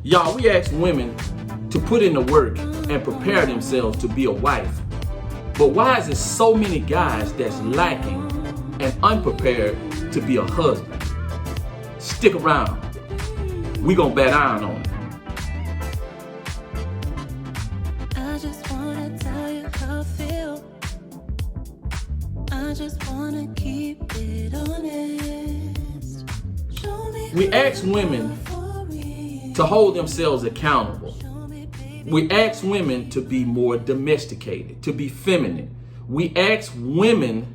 Y'all, we ask women to put in the work and prepare themselves to be a wife. But why is there so many guys that's lacking and unprepared to be a husband? Stick around. We gonna bat iron on it. I just wanna tell you how I feel. I just wanna keep it honest. Show me We ask women to hold themselves accountable. We ask women to be more domesticated, to be feminine. We ask women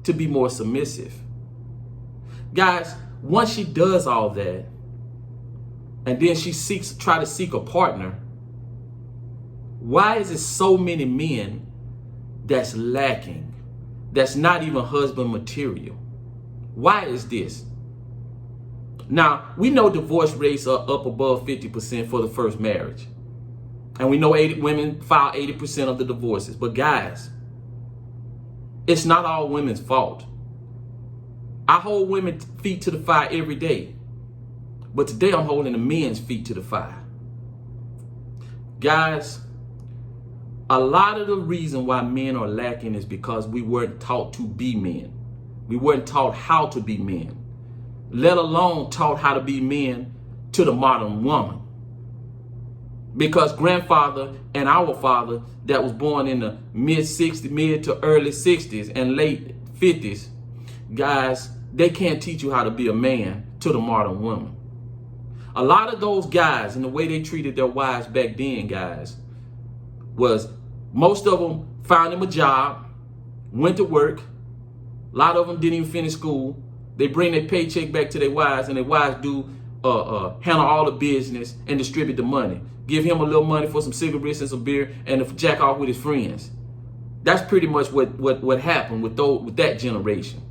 to be more submissive. Guys, once she does all that, and then she try to seek a partner, why is it so many men that's lacking, that's not even husband material? Why is this? Now, we know divorce rates are up above 50% for the first marriage. And we know women file 80% of the divorces. But guys, it's not all women's fault. I hold women's feet to the fire every day. But today I'm holding the men's feet to the fire. Guys, a lot of the reason why men are lacking is because we weren't taught to be men. We weren't taught how to be men, let alone taught how to be men to the modern woman. Because grandfather and our father that was born in the mid to early 60s and late 50s, guys, they can't teach you how to be a man to the modern woman. A lot of those guys and the way they treated their wives back then, guys, was most of them found them a job, went to work. A lot of them didn't even finish school. They bring their paycheck back to their wives, and their wives do handle all the business and distribute the money. Give him a little money for some cigarettes and some beer and to jack off with his friends. That's pretty much what happened with that generation.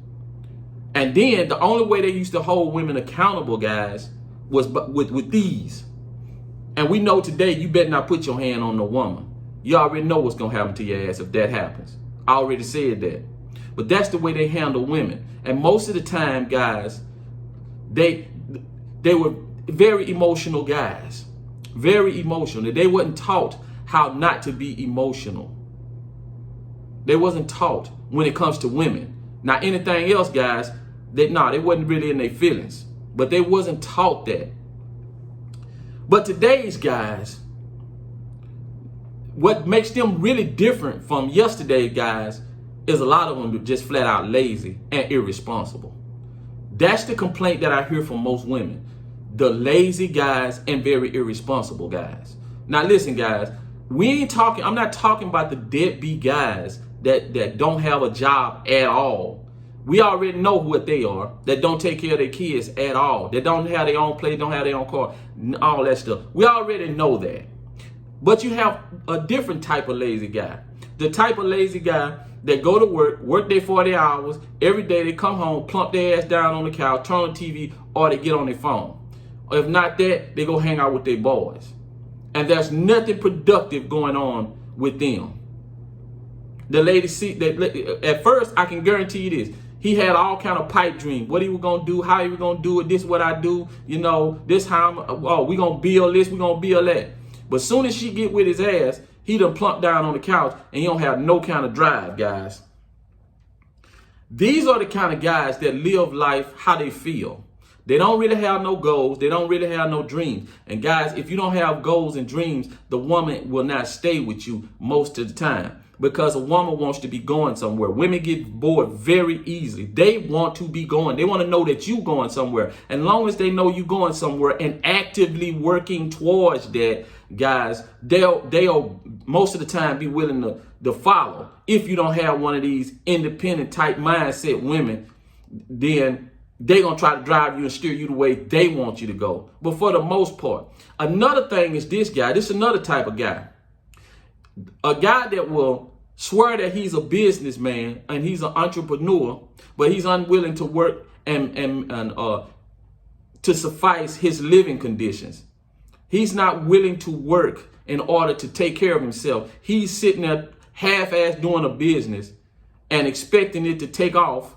And then the only way they used to hold women accountable, guys, was with these. And we know today you better not put your hand on no woman. You already know what's gonna happen to your ass if that happens. I already said that. But that's the way they handle women. And most of the time, guys, they were very emotional guys. Very emotional. They wasn't taught how not to be emotional. They wasn't taught when it comes to women. Now, anything else, guys, they wasn't really in their feelings. But they wasn't taught that. But today's guys, what makes them really different from yesterday, guys, is a lot of them are just flat out lazy and irresponsible. That's the complaint that I hear from most women. The lazy guys and very irresponsible guys. Now listen, guys, I'm not talking about the deadbeat guys that don't have a job at all. We already know what they are, that don't take care of their kids at all, that don't have their own place, don't have their own car, all that stuff. We already know that. But you have a different type of lazy guy. The type of lazy guy that go to work their 40 hours, every day they come home, plump their ass down on the couch, turn on the TV, or they get on their phone. Or if not that, they go hang out with their boys. And there's nothing productive going on with them. The lady at first, I can guarantee you this. He had all kind of pipe dreams. What he was going to do, how he was going to do it, this what I do, this how we going to build this, we going to build that. But soon as she get with his ass, he done plumped down on the couch and he don't have no kind of drive, guys. These are the kind of guys that live life how they feel. They don't really have no goals. They don't really have no dreams. And guys, if you don't have goals and dreams, the woman will not stay with you most of the time. Because a woman wants to be going somewhere. Women get bored very easily. They want to be going. They want to know that you going somewhere. And long as they know you going somewhere and actively working towards that, guys, they'll most of the time be willing to follow. If you don't have one of these independent type mindset women, then they're going to try to drive you and steer you the way they want you to go. But for the most part, another thing is this guy. This is another type of guy. A guy that will swear that he's a businessman and he's an entrepreneur, but he's unwilling to work and to suffice his living conditions. He's not willing to work in order to take care of himself. He's sitting there half-ass doing a business and expecting it to take off,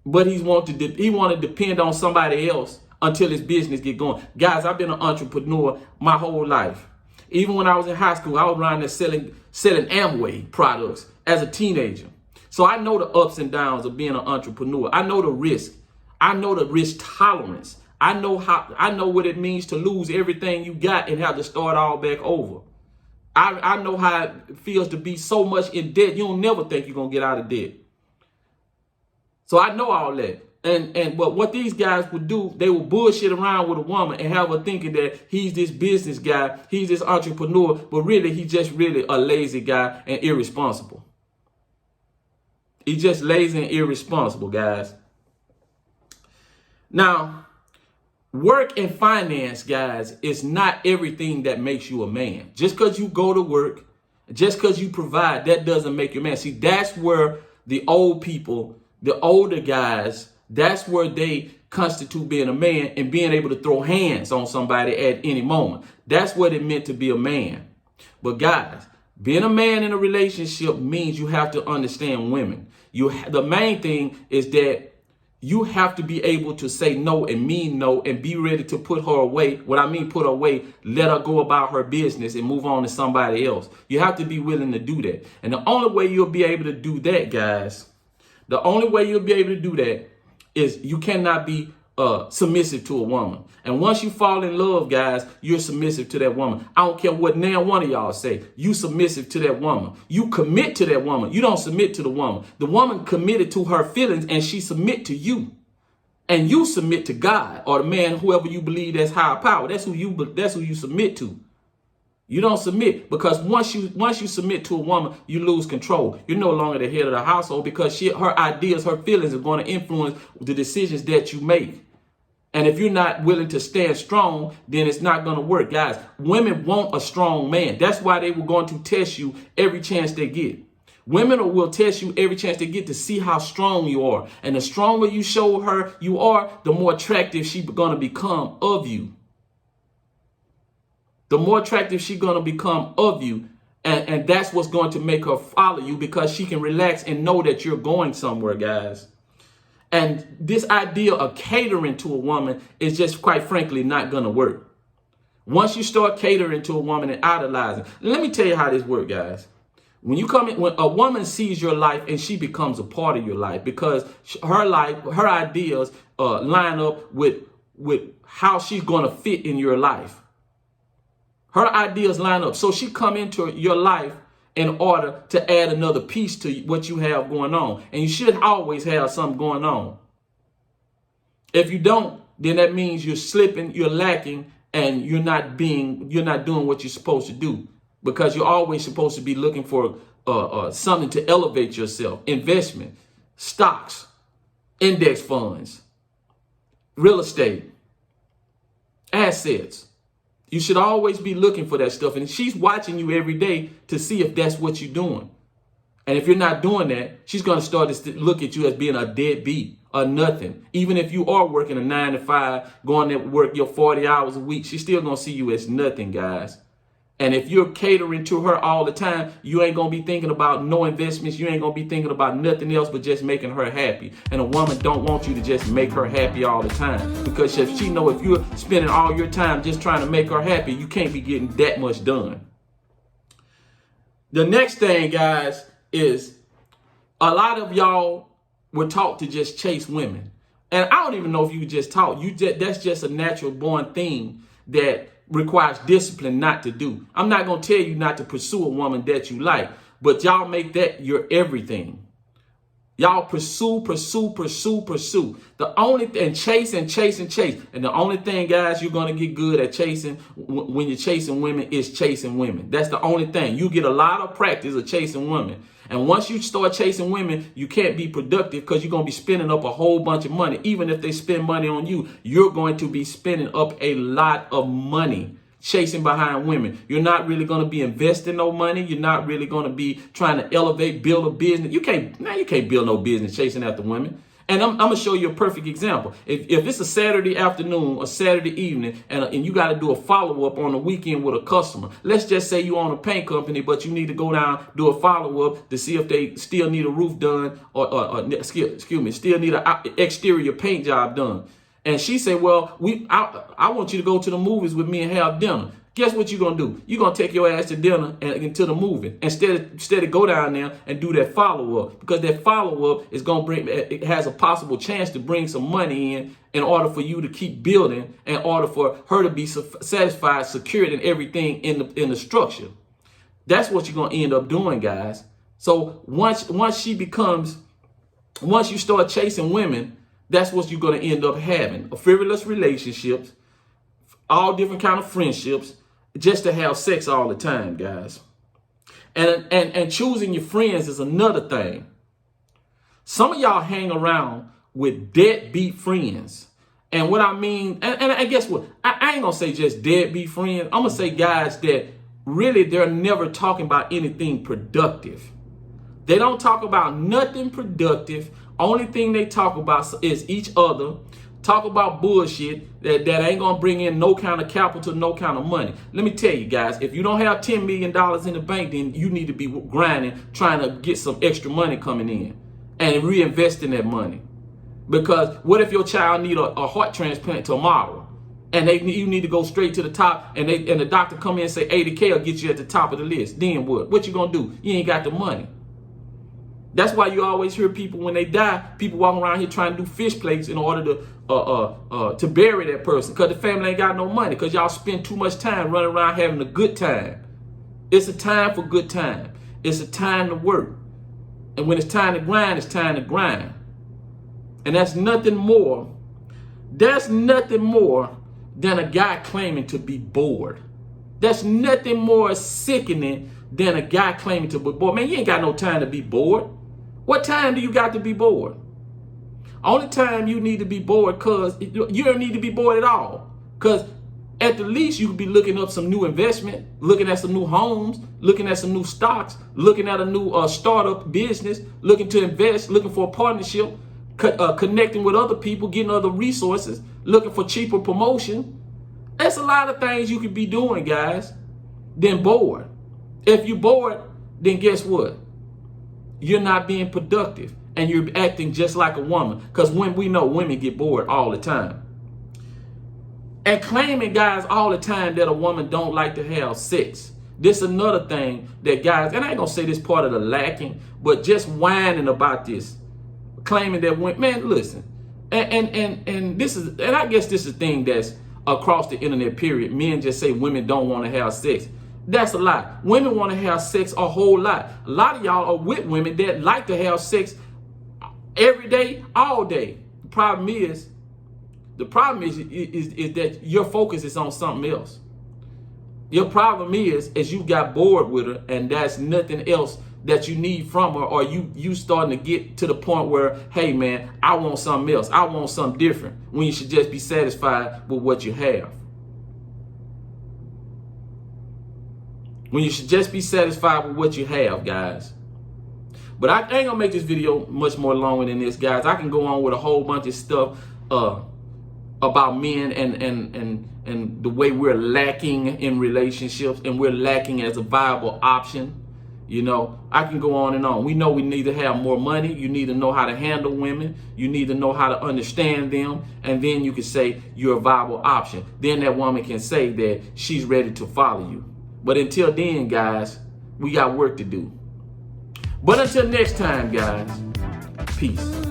but he want to depend on somebody else until his business get going. Guys, I've been an entrepreneur my whole life. Even when I was in high school, I was around there selling Amway products as a teenager. So I know the ups and downs of being an entrepreneur. I know the risk. I know the risk tolerance. I know what it means to lose everything you got and have to start all back over. I know how it feels to be so much in debt. You don't never think you're going to get out of debt. So I know all that. But what these guys would do, they would bullshit around with a woman and have her thinking that he's this business guy, he's this entrepreneur, but really he's just really a lazy guy and irresponsible. He's just lazy and irresponsible, guys. Now, work and finance, guys, is not everything that makes you a man. Just because you go to work, just because you provide, that doesn't make you a man. See, that's where the old people, the older guys, that's where they constitute being a man and being able to throw hands on somebody at any moment. That's what it meant to be a man. But guys, being a man in a relationship means you have to understand women. The main thing is that you have to be able to say no and mean no and be ready to put her away. What I mean put her away, let her go about her business and move on to somebody else. You have to be willing to do that. And the only way you'll be able to do that, guys, the only way you'll be able to do that is you cannot be submissive to a woman. And once you fall in love, guys, you're submissive to that woman. I don't care what now one of y'all say. You submissive to that woman. You commit to that woman. You don't submit to the woman. The woman committed to her feelings and she submit to you. And you submit to God or the man, whoever you believe that's higher power. That's who you submit to. You don't submit because once you submit to a woman, you lose control. You're no longer the head of the household because her ideas, her feelings are going to influence the decisions that you make. And if you're not willing to stand strong, then it's not going to work. Guys, women want a strong man. That's why they were going to test you every chance they get. Women will test you every chance they get to see how strong you are. And the stronger you show her you are, the more attractive she's going to become of you. The more attractive she's going to become of you. And that's what's going to make her follow you because she can relax and know that you're going somewhere, guys. And this idea of catering to a woman is just, quite frankly, not going to work. Once you start catering to a woman and idolizing, let me tell you how this works, guys. When a woman sees your life and she becomes a part of your life because her life, her ideas line up with how she's going to fit in your life. Her ideas line up. So she come into your life in order to add another piece to what you have going on. And you should always have something going on. If you don't, then that means you're slipping, you're lacking, and you're not doing what you're supposed to do. Because you're always supposed to be looking for something to elevate yourself. Investment, stocks, index funds, real estate, assets. You should always be looking for that stuff. And she's watching you every day to see if that's what you're doing. And if you're not doing that, she's going to start to look at you as being a deadbeat or nothing. Even if you are working a 9 to 5, going to work your 40 hours a week, she's still going to see you as nothing, guys. And if you're catering to her all the time, you ain't going to be thinking about no investments. You ain't going to be thinking about nothing else but just making her happy. And a woman don't want you to just make her happy all the time. Because if she know if you're spending all your time just trying to make her happy, you can't be getting that much done. The next thing, guys, is a lot of y'all were taught to just chase women. And I don't even know if you just taught. That's just a natural born thing that requires discipline not to do. I'm not going to tell you not to pursue a woman that you like, but y'all make that your everything. Y'all pursue. And chase. And the only thing, guys, you're going to get good at chasing when you're chasing women is chasing women. That's the only thing. You get a lot of practice of chasing women. And once you start chasing women, you can't be productive because you're going to be spending up a whole bunch of money. Even if they spend money on you, you're going to be spending up a lot of money chasing behind women. You're not really going to be investing no money. You're not really going to be trying to elevate, build a business. You can't build no business chasing after women. And I'm going to show you a perfect example. If it's a Saturday afternoon or Saturday evening and you got to do a follow-up on the weekend with a customer, let's just say you own a paint company, but you need to go down, do a follow-up to see if they still need a roof done or still need an exterior paint job done. and she say, well, I want you to go to the movies with me and have dinner. Guess what you're going to do? You're going to take your ass to dinner and to the movie instead of go down there and do that follow-up, because that follow-up is going to bring, it has a possible chance to bring some money in order for you to keep building, in order for her to be satisfied, secured in everything in the structure. That's what you're going to end up doing, guys. So once you start chasing women, that's what you're going to end up having. Frivolous relationships, all different kind of friendships, just to have sex all the time, guys. And choosing your friends is another thing. Some of y'all hang around with deadbeat friends. And what I mean, and guess what? I ain't going to say just deadbeat friends. I'm going to say guys that really they're never talking about anything productive. They don't talk about nothing productive. Only thing they talk about is each other. Talk about bullshit that ain't gonna bring in no kind of capital, no kind of money. Let me tell you guys, if you don't have $10 million in the bank, then you need to be grinding, trying to get some extra money coming in and reinvesting that money. Because what if your child need a heart transplant tomorrow and you need to go straight to the top, and the doctor come in and say 80K will get you at the top of the list? Then what? What you gonna do? You ain't got the money. That's why you always hear people when they die, people walking around here trying to do fish plates in order to bury that person, because the family ain't got no money, because y'all spend too much time running around having a good time. It's a time for good time. It's a time to work. And when it's time to grind, it's time to grind. And that's nothing more. That's nothing more than a guy claiming to be bored. That's nothing more sickening than a guy claiming to be bored. Man, you ain't got no time to be bored. What time do you got to be bored? Only time you need to be bored, because you don't need to be bored at all. Because at the least you could be looking up some new investment, looking at some new homes, looking at some new stocks, looking at a new startup business, looking to invest, looking for a partnership, connecting with other people, getting other resources, looking for cheaper promotion. That's a lot of things you could be doing, guys, than bored. If you're bored, then guess what? You're not being productive, and you're acting just like a woman, because when we know women get bored all the time. And claiming, guys, all the time that a woman don't like to have sex. This is another thing that guys, and I ain't gonna say this part of the lacking, but just whining about this, claiming that women, man, listen, and this is, and I guess this is a thing that's across the internet, period. Men just say women don't want to have sex. That's a lie. Women want to have sex a whole lot. A lot of y'all are with women that like to have sex every day, all day. The problem is that your focus is on something else. Your problem is you got bored with her, and that's nothing else that you need from her, or you starting to get to the point where, hey man, I want something else. I want something different, when you should just be satisfied with what you have. When you should just be satisfied with what you have, guys. But I ain't gonna make this video much more longer than this, guys. I can go on with a whole bunch of stuff about men and the way we're lacking in relationships, and we're lacking as a viable option. You know, I can go on and on. We know we need to have more money. You need to know how to handle women. You need to know how to understand them. And then you can say you're a viable option. Then that woman can say that she's ready to follow you. But until then, guys, we got work to do. But until next time, guys, peace.